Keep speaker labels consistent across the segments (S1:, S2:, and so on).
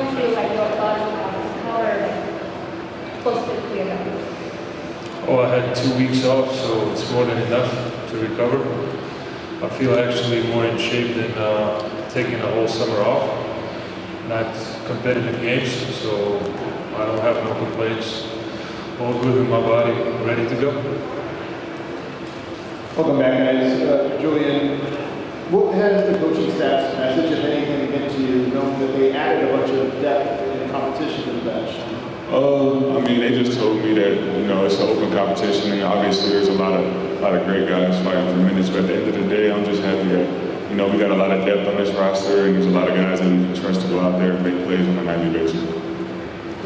S1: you feel like your body has recovered close to clear?
S2: Oh, I had 2 weeks off, so it's more than enough to recover. I feel actually more in shape than taking a whole summer off. Not competitive games, so I don't have no complaints. All good with my body, ready to go.
S3: Welcome back, guys. Julian, what has the coaching staff's message, if anything, been to you, knowing that they added a bunch of depth in competition to the bench?
S4: I mean, they just told me that, you know, it's an open competition, and obviously there's a lot of great guys fighting for minutes. But at the end of the day, I'm just happy that, you know, we got a lot of depth on this roster, and there's a lot of guys that we can trust to go out there and make plays on a nightly basis.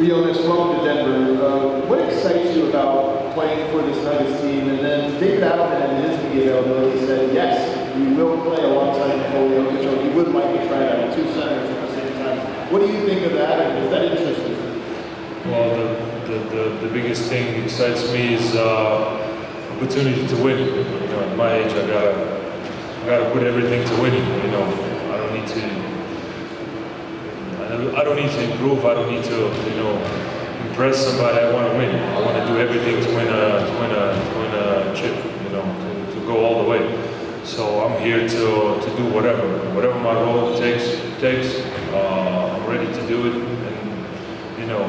S3: Jonas, welcome to Denver. What excites you about playing for this Nuggets team? And then David Allen and his media availability said, yes, you will play alongside Nikola, which you would like to try out 2 centers at the same time. What do you think of that, and is that interesting?
S2: Well, the biggest thing that excites me is opportunity to win. You know, at my age, I gotta put everything to winning. You know, I don't need to improve. I don't need to, you know, impress somebody. I want to win. I want to do everything to win a chip. You know, to go all the way. So I'm here to do whatever my role takes. I'm ready to do it, and you know,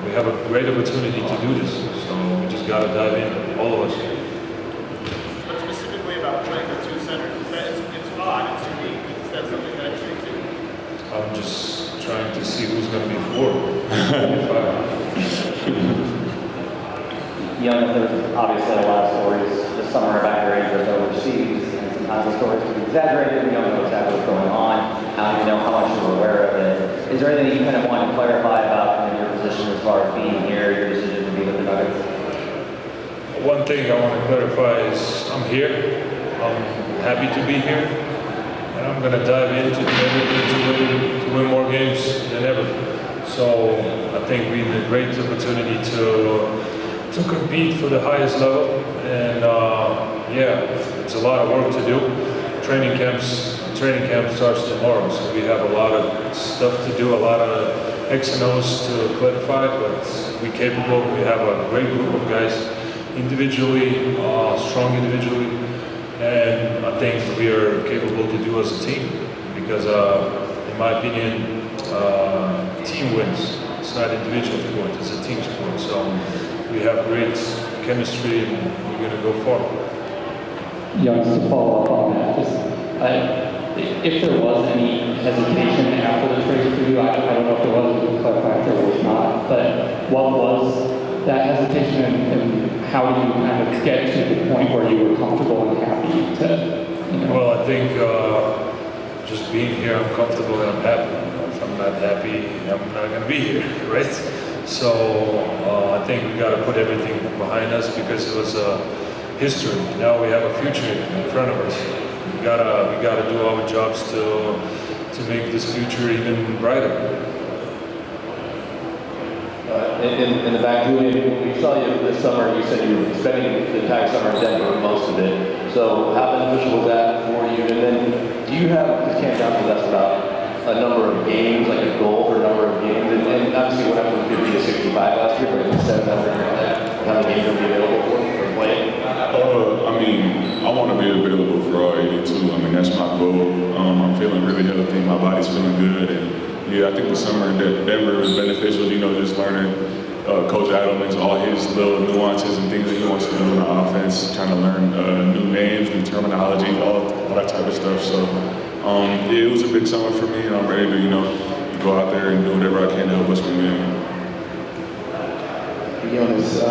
S2: we have a great opportunity to do this. So we just gotta dive in, all of us.
S3: But specifically about playing the 2 centers, it's odd, it's unique. Is that something that excites you?
S2: I'm just trying to see who's going to be 4.
S5: Jonas, there's obviously a lot of stories this summer about your injuries overseas, and sometimes the stories can be exaggerated. We don't know exactly what's going on. I don't even know how much you're aware of it. Is there anything you kind of want to clarify about your position as far as being here, your decision to be with the Nuggets?
S2: One thing I want to clarify is I'm here. I'm happy to be here. And I'm going to dive into everything to win more games than ever. So I think we had a great opportunity to compete for the highest level. And yeah, it's a lot of work to do. Training camp starts tomorrow, so we have a lot of stuff to do, a lot of X and O's to clarify, but we're capable. We have a great group of guys individually, strong individually, and I think we are capable to do as a team because, in my opinion, team wins. It's not individual sport, it's a team sport. So we have great chemistry and we're going to go forward.
S6: Jonas, to follow up on that, if there was any hesitation after the trade for you, I don't know if there was, you can clarify if there was not, but what was that hesitation and how do you kind of get to the point where you were comfortable and happy to, you know?
S2: Well, I think just being here, I'm comfortable and I'm happy. If I'm not happy, I'm not going to be here, right? So I think we got to put everything behind us because it was history. Now we have a future in front of us. We gotta do our jobs to make this future even brighter.
S7: In the back, Julian, when we saw you this summer, you said you were spending the entire summer in Denver, most of it. So how beneficial was that for you? And then, do you have, because Cam Johnson asked about a number of games, like a goal for a number of games? And obviously what happened with 50 to 65 last year, but instead of that, how many games will be available for playing?
S4: I mean, I want to be available for all 82. I mean, that's my goal. I'm feeling really healthy. My body's feeling good. And yeah, I think the summer in Denver was beneficial, you know, just learning Coach Adelman's, all his little nuances and things that he wants to do in the offense, trying to learn new names, new terminology, all that type of stuff. So yeah, it was a big summer for me, and I'm ready to, you know, go out there and do whatever I can to help us win.
S3: Jonas,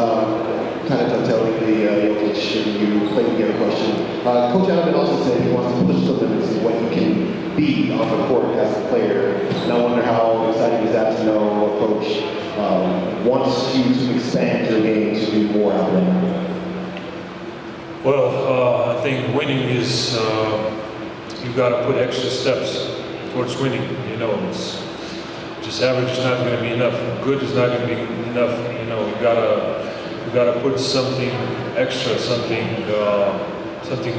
S3: kind of dovetailing the Jokic and you play together question. Coach Adelman also said he wants to push the limits of what he can be on the court as a player. And I wonder how exciting is that to know a coach wants you to expand your game to do more out there?
S2: Well, I think winning is you got to put extra steps towards winning. You know, it's just average is not going to be enough. Good is not going to be enough. You know, you gotta put something extra, something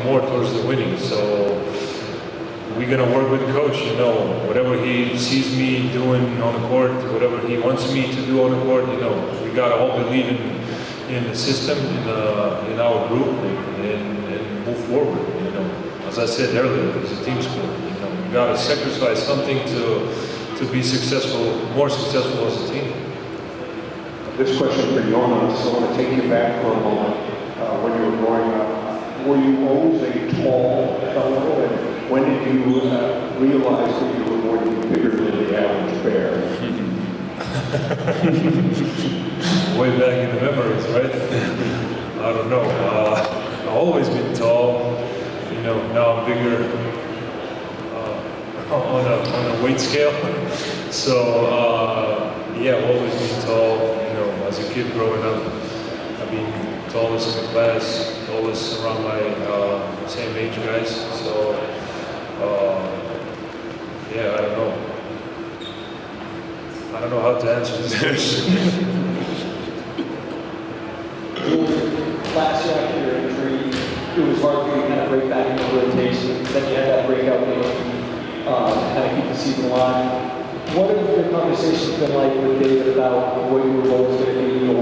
S2: more towards the winning. So we're gonna work with the coach. You know, whatever he sees me doing on the court, whatever he wants me to do on the court. You know, we gotta all believe in the system, in our group, and move forward. You know, as I said earlier, it's a team sport. You know, we gotta sacrifice something to be successful, more successful as a team.
S8: This question for Jonas, I want to take you back for a moment. When you were growing up, were you always a tall fellow? And when did you realize that you were going to be bigger than the average bear?
S2: Way back in the memories, right? I don't know. I've always been tall. You know, now I'm bigger on a weight scale. So yeah, I've always been tall. You know, as a kid growing up, I've been tallest in the class, tallest around my same age guys. So yeah, I don't know how to answer this question.
S9: Last year after your injury, it was hard for you to kind of break back into rotation. Then you had that breakout game, kind of keep the season alive. What have your conversations been like with David about what your role is going to be, or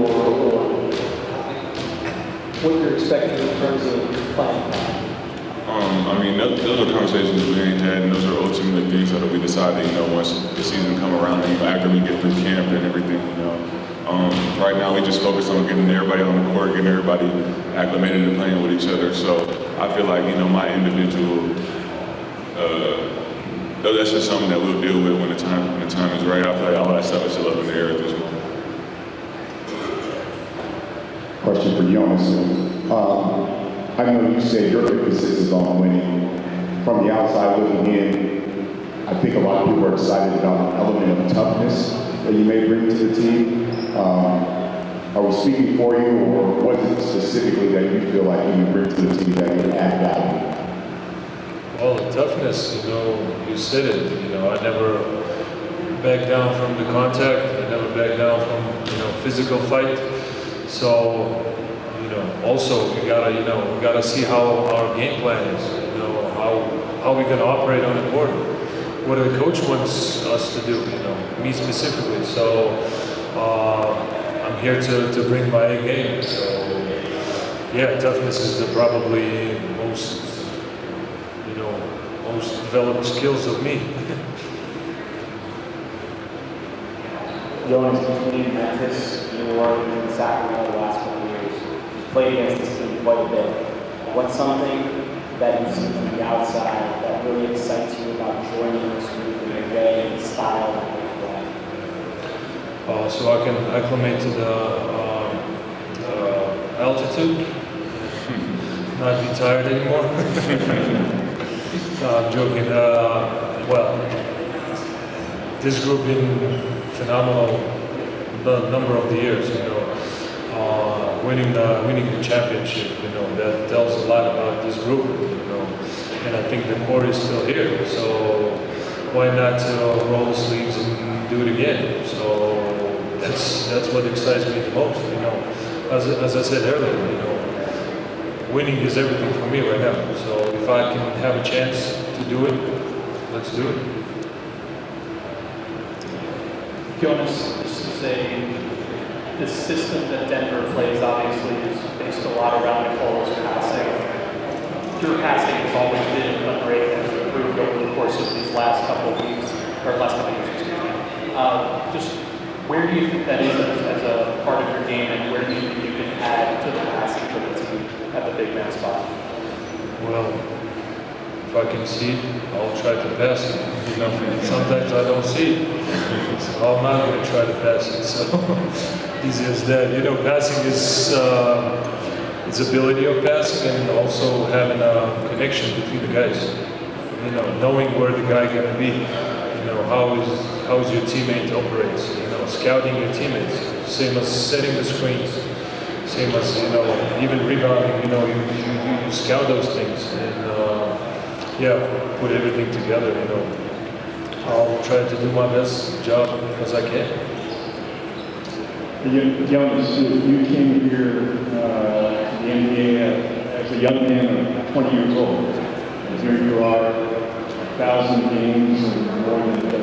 S9: what you're expecting in terms of playing?
S4: I mean, those are conversations we ain't had, and those are ultimately things that will be decided, you know, once the season come around, and after we get through camp and everything, you know. Right now, we just focus on getting everybody on the court, getting everybody acclimated to playing with each other. So I feel like, you know, my individual, that's just something that we'll deal with when the time is right. I feel like all that stuff is still up in the air at this moment.
S8: Question for Jonas. I know you said your emphasis is on winning. From the outside looking in, I think a lot of people are excited about the element of toughness that you may bring to the team. Are we speaking for you, or what is it specifically that you feel like you bring to the team that would add value?
S2: Well, the toughness, you know, you said it. You know, I never back down from the contact. I never back down from, you know, physical fight. So, you know, also we gotta see how our game plan is. You know, how we gonna operate on the court. What the coach wants us to do. You know, me specifically. So I'm here to bring my A game. So yeah, toughness is probably most developed skills of me.
S10: Jonas, between Memphis, New York, and Sacramento the last couple of years, you played against this team quite a bit. What's something that you see from the outside that really excites you about joining this group in your way and style that you play?
S2: So I can acclimate to the altitude, not be tired anymore. No, I'm joking. Well, this group been phenomenal the number of the years. You know, winning the championship. You know, that tells a lot about this group. You know, and I think the core is still here. So why not roll the sleeves and do it again? So that's what excites me the most. You know, as I said earlier, you know, winning is everything for me right now. So if I can have a chance to do it, let's do it.
S11: Jonas, this system that Denver plays obviously is based a lot around Nikola's passing. Your passing has always been a great and improved over the course of these last couple of weeks, or last couple of years, excuse me. Just where do you think that is as a part of your game, and where do you think you can add to the passing for the team at the big man spot?
S2: Well, if I can see it, I'll try to pass it. You know, sometimes I don't see it, so I'm not going to try to pass it. So easy as that. You know, passing is its ability of passing, and also having a connection between the guys. You know, knowing where the guy going to be. You know, how is your teammate operates. You know, scouting your teammates. Same as setting the screens. Same as, you know, even rebounding. You know, you scout those things, and yeah, put everything together. You know, I'll try to do my best job as I can.
S8: Jonas, you came here to the NBA as a young man of 20 years old. And here you are, 1,000 games and more than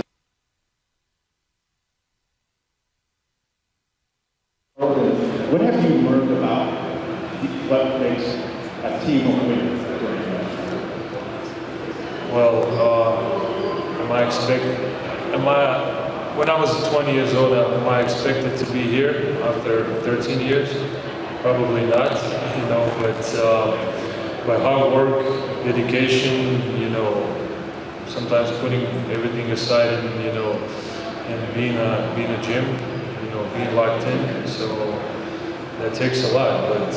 S8: what have you learned about what makes a team a winner during that?
S2: Well, when I was 20 years old, am I expected to be here after 13 years? Probably not, but by hard work, dedication, sometimes putting everything aside and being a gym, being locked in. So that takes a lot, but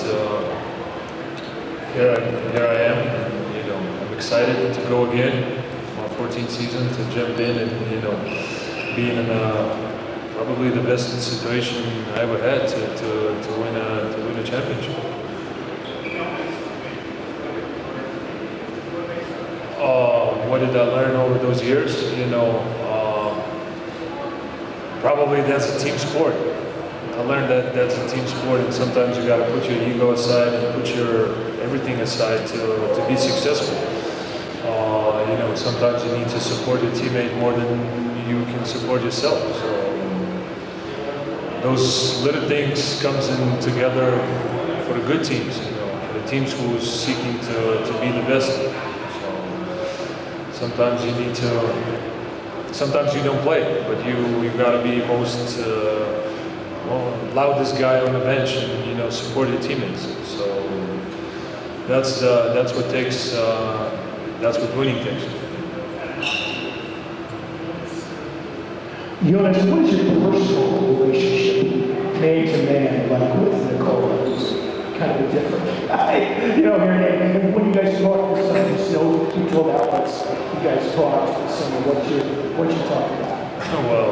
S2: here I am, and, I'm excited to go again, my 14th season, to jump in and, being in probably the best situation I ever had to win a championship. What did I learn over those years? Probably that's a team sport. I learned that that's a team sport, and sometimes you got to put your ego aside and put your everything aside to be successful. Sometimes you need to support your teammate more than you can support yourself. So those little things comes in together for the good teams, for the teams who's seeking to be the best. So sometimes you need to. Sometimes you don't play, but you got to be most loudest guy on the bench and support your teammates. So that's what takes. That's what winning takes.
S12: Jonas, what is your personal relationship, man to man, like with Nikola, who's kind of a different guy? And when you guys talk, there's some controlled outlets. You guys talk. What you talk about?
S2: Well,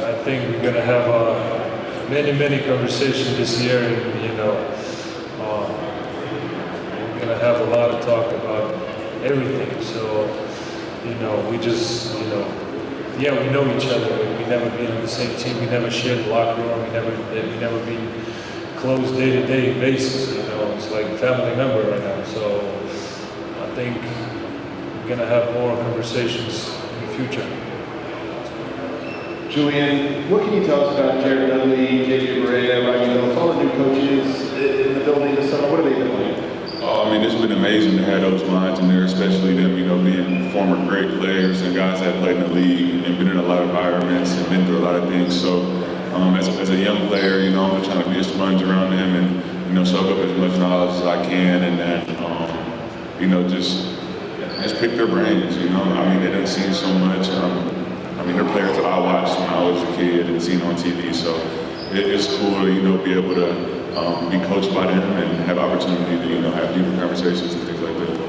S2: I think we're gonna have many conversations this year, and we're gonna have a lot of talk about everything. So we just we know each other. We never been on the same team. We never shared the locker room. We never been close day-to-day basis. It's like a family member right now. So I think we're gonna have more conversations in the future.
S3: Julian, what can you tell us about Jared Dudley, JJ Barea, all the new coaches in the building this summer? What have they been like?
S4: It's been amazing to have those minds in there, especially them, being former great players and guys that played in the league and been in a lot of environments and been through a lot of things. So as a young player, I'm trying to be a sponge around them and, soak up as much knowledge as I can, and then, just pick their brains, they didn't see so much. They're players that I watched when I was a kid and seen on TV, so it's cool to, be able to be coached by them and have opportunity to, have deeper conversations and things like that.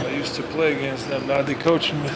S2: I used to play against them. Now they coach me.